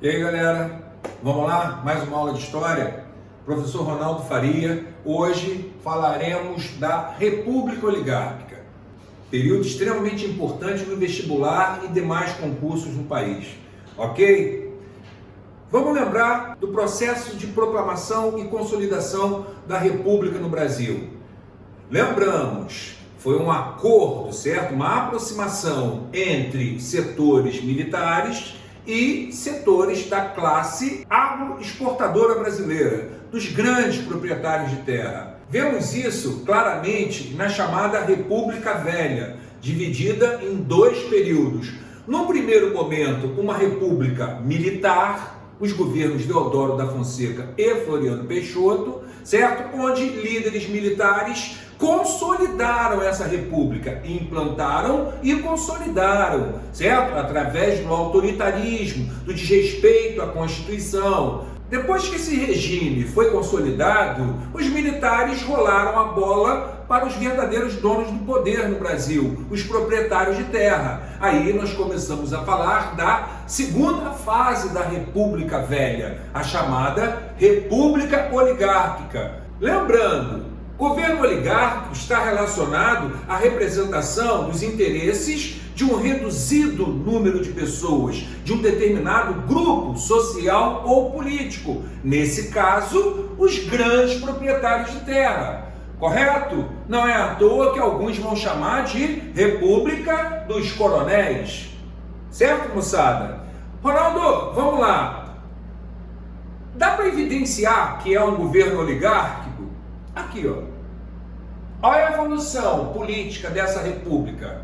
E aí, galera, vamos lá? Mais uma aula de História? Professor Ronaldo Faria. Hoje falaremos da República Oligárquica, período extremamente importante no vestibular e demais concursos no país, ok? Vamos lembrar do processo de proclamação e consolidação da República no Brasil. Lembramos, foi um acordo, certo? Uma aproximação entre setores militares e setores da classe agroexportadora brasileira, dos grandes proprietários de terra. Vemos isso claramente na chamada República Velha, dividida em dois períodos. No primeiro momento, uma república militar, os governos Deodoro da Fonseca e Floriano Peixoto, certo? Onde líderes militares consolidaram essa república, implantaram e consolidaram, certo? Através do autoritarismo, do desrespeito à Constituição. Depois que esse regime foi consolidado, os militares rolaram a bola para os verdadeiros donos do poder no Brasil, os proprietários de terra. Aí nós começamos a falar da segunda fase da República Velha, a chamada República Oligárquica. Lembrando, governo oligárquico está relacionado à representação dos interesses de um reduzido número de pessoas, de um determinado grupo social ou político. Nesse caso, os grandes proprietários de terra. Correto? Não é à toa que alguns vão chamar de República dos Coronéis. Certo, moçada? Ronaldo, vamos lá. Dá para evidenciar que é um governo oligárquico? Aqui, ó. Olha a evolução política dessa república.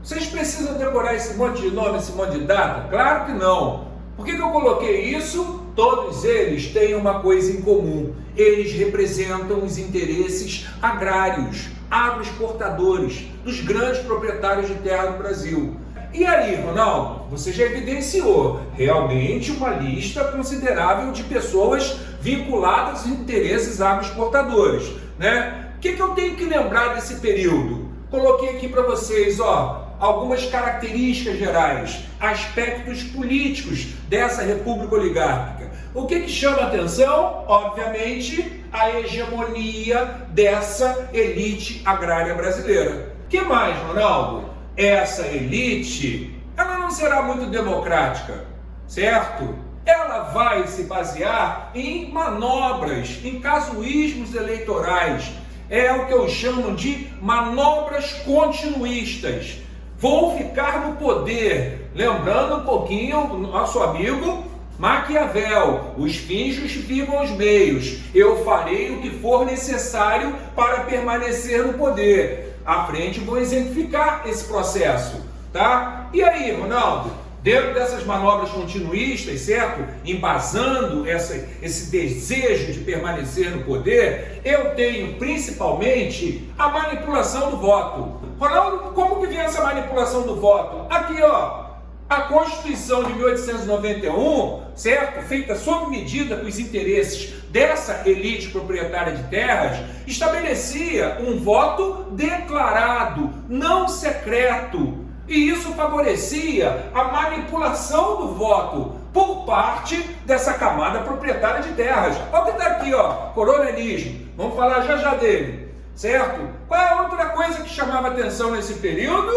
Vocês precisam decorar esse monte de nome, esse monte de data? Claro que não. Por que eu coloquei isso? Todos eles têm uma coisa em comum. Eles representam os interesses agrários, agroexportadores, dos grandes proprietários de terra do Brasil. E aí, Ronaldo, você já evidenciou realmente uma lista considerável de pessoas vinculadas a interesses agroexportadores, né? O que eu tenho que lembrar desse período? Coloquei aqui para vocês, ó, algumas características gerais, aspectos políticos dessa República Oligárquica. O que chama a atenção? Obviamente, a hegemonia dessa elite agrária brasileira. O que mais, Ronaldo? Essa elite, ela não será muito democrática, certo? Ela vai se basear em manobras, em casuísmos eleitorais. É o que eu chamo de manobras continuistas. Vou ficar no poder. Lembrando um pouquinho do nosso amigo Maquiavel: os fins justificam os meios. Eu farei o que for necessário para permanecer no poder. À frente vou exemplificar esse processo, tá? E aí, Ronaldo? Dentro dessas manobras continuistas, certo? Embasando esse desejo de permanecer no poder, eu tenho principalmente a manipulação do voto. Ronaldo, como que vem essa manipulação do voto? Aqui, ó, a Constituição de 1891, certo? Feita sob medida com os interesses dessa elite proprietária de terras, estabelecia um voto declarado, não secreto. E isso favorecia a manipulação do voto por parte dessa camada proprietária de terras. Olha o que está aqui, ó, coronelismo. Vamos falar já dele, certo? Qual é a outra coisa que chamava atenção nesse período?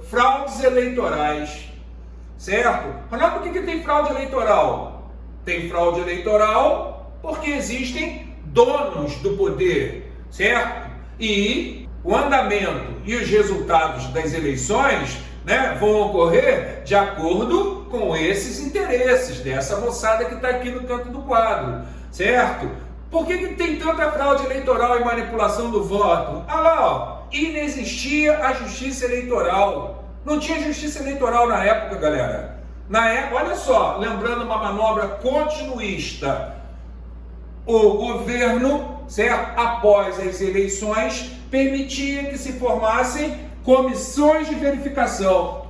Fraudes eleitorais, certo? Ronaldo, por que tem fraude eleitoral? Tem fraude eleitoral porque existem donos do poder, certo? E o andamento e os resultados das eleições, né, vão ocorrer de acordo com esses interesses dessa moçada que está aqui no canto do quadro, certo? Por que tem tanta fraude eleitoral e manipulação do voto? Ah lá, ó, inexistia a justiça eleitoral. Não tinha justiça eleitoral na época, galera. Na época, olha só, lembrando uma manobra continuista, o governo, certo, após as eleições, permitia que se formassem comissões de verificação,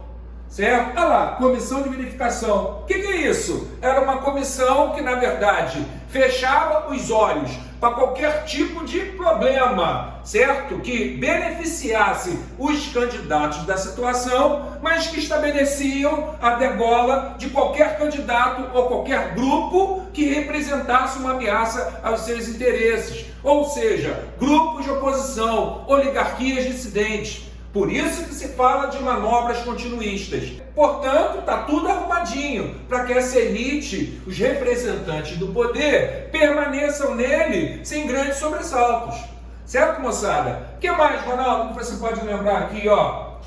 certo? Olha lá, comissão de verificação. O que é isso? Era uma comissão que, na verdade, fechava os olhos para qualquer tipo de problema, certo? Que beneficiasse os candidatos da situação, mas que estabeleciam a degola de qualquer candidato ou qualquer grupo que representasse uma ameaça aos seus interesses. Ou seja, grupos de oposição, oligarquias dissidentes. Por isso que se fala de manobras continuistas. Portanto, está tudo arrumadinho para que essa elite, os representantes do poder, permaneçam nele sem grandes sobressaltos. Certo, moçada? O que mais, Ronaldo, que você pode lembrar aqui, ó?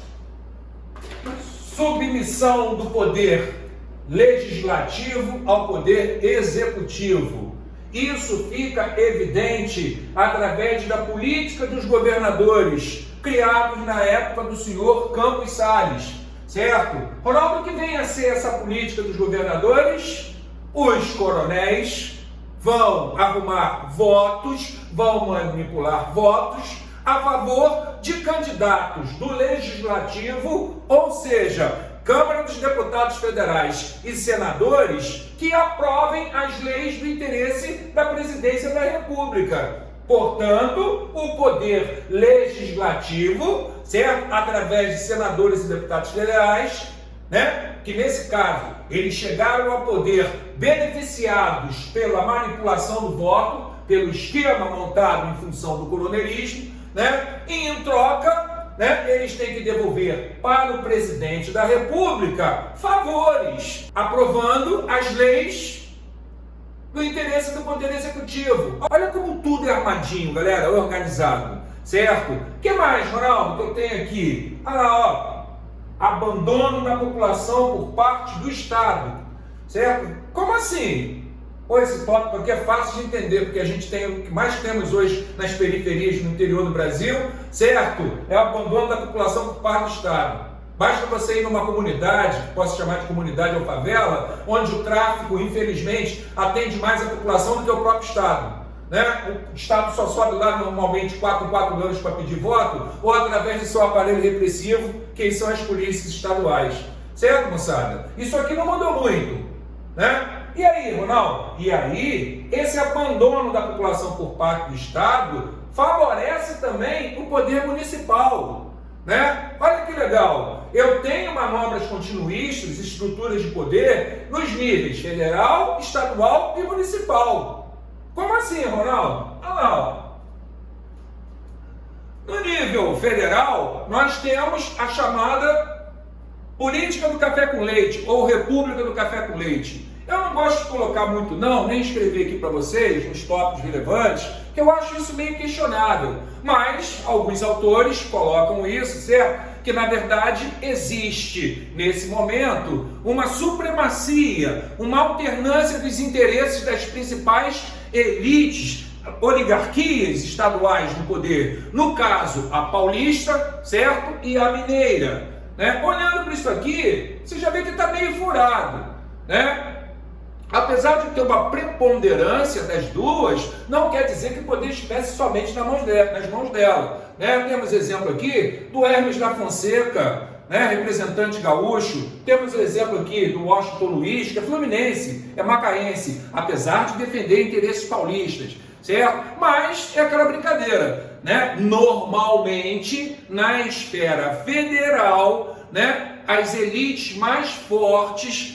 Submissão do poder legislativo ao poder executivo. Isso fica evidente através da política dos governadores, criados na época do senhor Campos Salles, certo? Ronaldo, que vem a ser essa política dos governadores? Os coronéis vão arrumar votos, vão manipular votos a favor de candidatos do Legislativo, ou seja, Câmara dos Deputados Federais e Senadores, que aprovem as leis do interesse da Presidência da República. Portanto, o poder legislativo, certo? Através de senadores e deputados federais, que nesse caso, eles chegaram ao poder beneficiados pela manipulação do voto, pelo esquema montado em função do coronelismo, e em troca, eles têm que devolver para o presidente da República favores, aprovando as leis do interesse do Poder Executivo. Olha como tudo é armadinho, galera, organizado, certo? O que mais, Ronaldo, que eu tenho aqui? Olha lá, ó, abandono da população por parte do Estado, certo? Como assim? Pô, esse tópico aqui é fácil de entender, porque a gente tem o que mais temos hoje nas periferias no interior do Brasil, certo? É o abandono da população por parte do Estado. Basta você ir numa comunidade, que posso chamar de comunidade ou favela, onde o tráfico, infelizmente, atende mais a população do que o próprio Estado. O Estado só sobe lá normalmente 4 anos para pedir voto, ou através do seu aparelho repressivo, que são as polícias estaduais. Certo, moçada? Isso aqui não mudou muito, E aí, Ronaldo? E aí, esse abandono da população por parte do Estado favorece também o poder municipal, Olha que legal, eu tenho manobras continuistas, estruturas de poder nos níveis federal, estadual e municipal. Como assim, Ronaldo? Olha lá, ó. No nível federal, nós temos a chamada política do café com leite, ou república do café com leite. Eu não gosto de colocar muito não, nem escrever aqui para vocês, nos tópicos relevantes, que eu acho isso meio questionável. Mas alguns autores colocam isso, certo? Que na verdade existe, nesse momento, uma supremacia, uma alternância dos interesses das principais elites, oligarquias estaduais no poder. No caso, a paulista, certo? E a mineira. Olhando para isso aqui, você já vê que está meio furado, Apesar de ter uma preponderância das duas, não quer dizer que o poder estivesse somente nas mãos dela. Temos exemplo aqui do Hermes da Fonseca, representante gaúcho. Temos o exemplo aqui do Washington Luiz, que é fluminense, é macaense, apesar de defender interesses paulistas, certo? Mas é aquela brincadeira, Normalmente, na esfera federal, as elites mais fortes,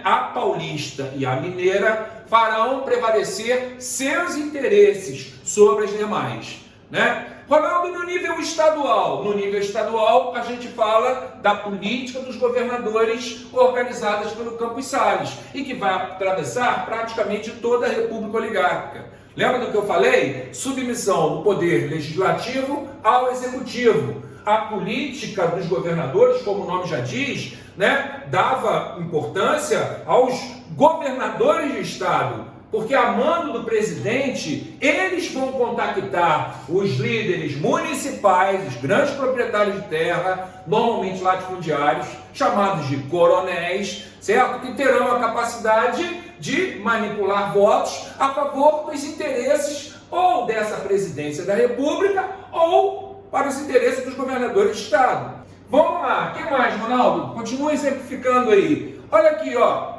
a paulista e a mineira, farão prevalecer seus interesses sobre as demais, Ronaldo, no nível estadual, a gente fala da política dos governadores organizadas pelo Campos Salles e que vai atravessar praticamente toda a República Oligárquica. Lembra do que eu falei? Submissão do poder legislativo ao executivo. A política dos governadores, como o nome já diz, dava importância aos governadores de estado, porque a mando do presidente, eles vão contactar os líderes municipais, os grandes proprietários de terra, normalmente latifundiários, chamados de coronéis, certo? Que terão a capacidade de manipular votos a favor dos interesses ou dessa presidência da República ou para os interesses dos governadores de estado. Vamos lá, o que mais, Ronaldo? Continue exemplificando aí. Olha aqui, ó.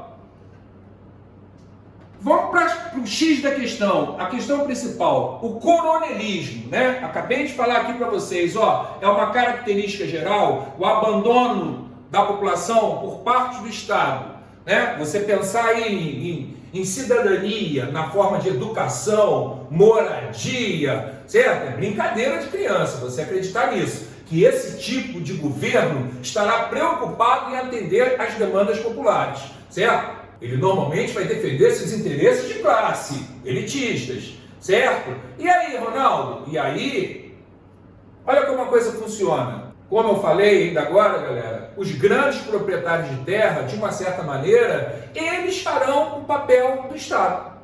Vamos para o X da questão, a questão principal, o coronelismo, né? Acabei de falar aqui para vocês, ó, é uma característica geral, o abandono da população por parte do Estado, né? Você pensar aí em cidadania, na forma de educação, moradia, certo? É brincadeira de criança, você acreditar nisso, que esse tipo de governo estará preocupado em atender às demandas populares, certo? Ele normalmente vai defender seus interesses de classe, elitistas, certo? E aí, Ronaldo? E aí, olha como a coisa funciona. Como eu falei ainda agora, galera, os grandes proprietários de terra, de uma certa maneira, eles farão o papel do Estado.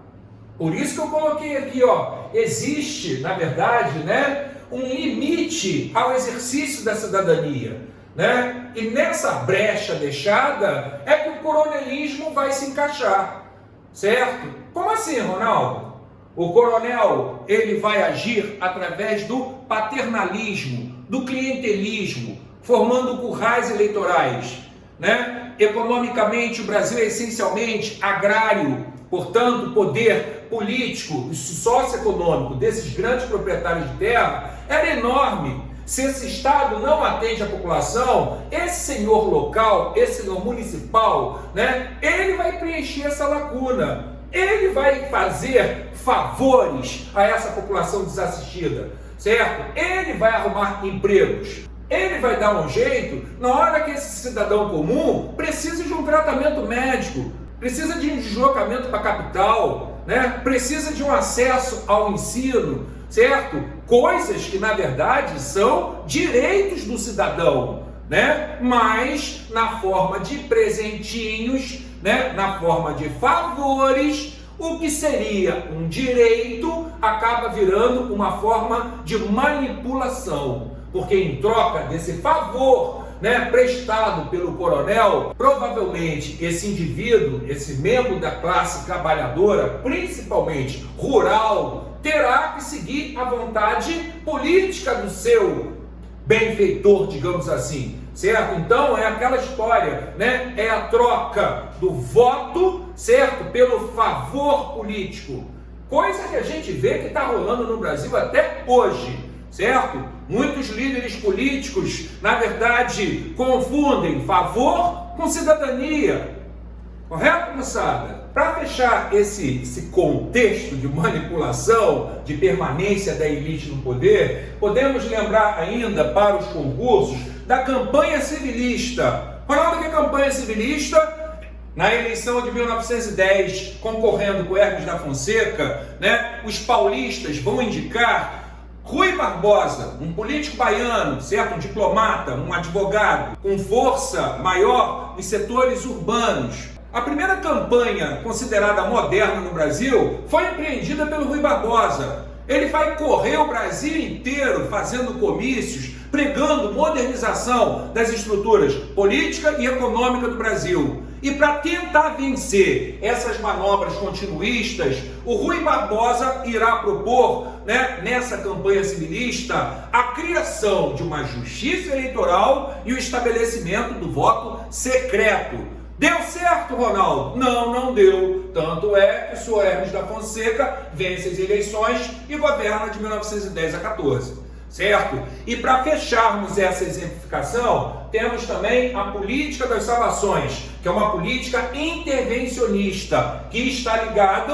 Por isso que eu coloquei aqui, ó, existe, na verdade, né, um limite ao exercício da cidadania. Né? E nessa brecha deixada é que o coronelismo vai se encaixar, certo? Como assim, Ronaldo? O coronel, ele vai agir através do paternalismo, do clientelismo, formando currais eleitorais, né? Economicamente, o Brasil é essencialmente agrário, portanto, o poder político e socioeconômico desses grandes proprietários de terra era enorme. Se esse Estado não atende a população, esse senhor local, esse senhor municipal, né, ele vai preencher essa lacuna. Ele vai fazer favores a essa população desassistida, certo? Ele vai arrumar empregos. Ele vai dar um jeito na hora que esse cidadão comum precisa de um tratamento médico, precisa de um deslocamento para a capital, né? Precisa de um acesso ao ensino, certo? Coisas que, na verdade, são direitos do cidadão, né? Mas na forma de presentinhos, né? Na forma de favores, o que seria um direito acaba virando uma forma de manipulação, porque em troca desse favor, né, prestado pelo coronel, provavelmente esse indivíduo, esse membro da classe trabalhadora, principalmente rural, terá que seguir a vontade política do seu benfeitor, digamos assim, certo? Então é aquela história, né? É a troca do voto, certo? Pelo favor político, coisa que a gente vê que está rolando no Brasil até hoje, certo? Muitos líderes políticos, na verdade, confundem favor com cidadania, correto, moçada? Para fechar esse contexto de manipulação, de permanência da elite no poder, podemos lembrar ainda para os concursos da campanha civilista. Falando que a campanha civilista, na eleição de 1910, concorrendo com Hermes da Fonseca, né, os paulistas vão indicar Rui Barbosa, um político baiano, certo? Um diplomata, um advogado, com força maior nos setores urbanos. A primeira campanha considerada moderna no Brasil foi empreendida pelo Rui Barbosa. Ele vai correr o Brasil inteiro fazendo comícios, pregando modernização das estruturas política e econômica do Brasil. E para tentar vencer essas manobras continuistas, o Rui Barbosa irá propor, né, nessa campanha civilista, a criação de uma justiça eleitoral e o estabelecimento do voto secreto. Deu certo, Ronaldo? Não, não deu. Tanto é que o senhor Hermes da Fonseca vence as eleições e governa de 1910 a 14, certo? E para fecharmos essa exemplificação, temos também a política das salvações, que é uma política intervencionista, que está ligada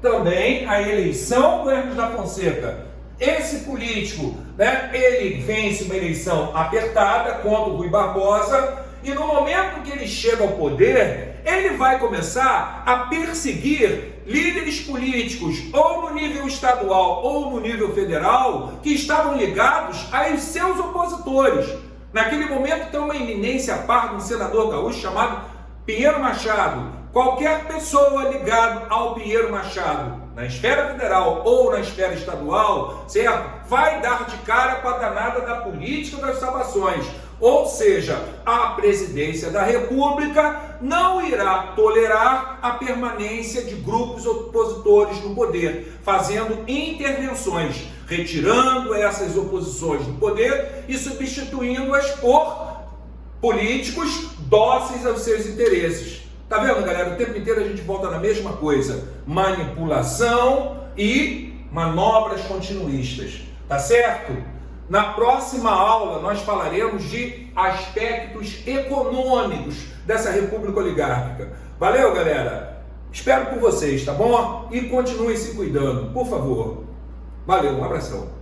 também à eleição do Hermes da Fonseca. Esse político, né, ele vence uma eleição apertada contra o Rui Barbosa, e no momento que ele chega ao poder, ele vai começar a perseguir líderes políticos, ou no nível estadual ou no nível federal, que estavam ligados aos seus opositores. Naquele momento tem uma eminência par de um senador gaúcho chamado Pinheiro Machado. Qualquer pessoa ligada ao Pinheiro Machado, na esfera federal ou na esfera estadual, certo? Vai dar de cara com a danada da política das salvações. Ou seja, a presidência da República não irá tolerar a permanência de grupos opositores no poder, fazendo intervenções, retirando essas oposições do poder e substituindo-as por políticos dóceis aos seus interesses. Tá vendo, galera? O tempo inteiro a gente volta na mesma coisa: manipulação e manobras continuistas. Tá certo? Na próxima aula nós falaremos de aspectos econômicos dessa república oligárquica. Valeu, galera? Espero por vocês, tá bom? E continuem se cuidando, por favor. Valeu, um abração.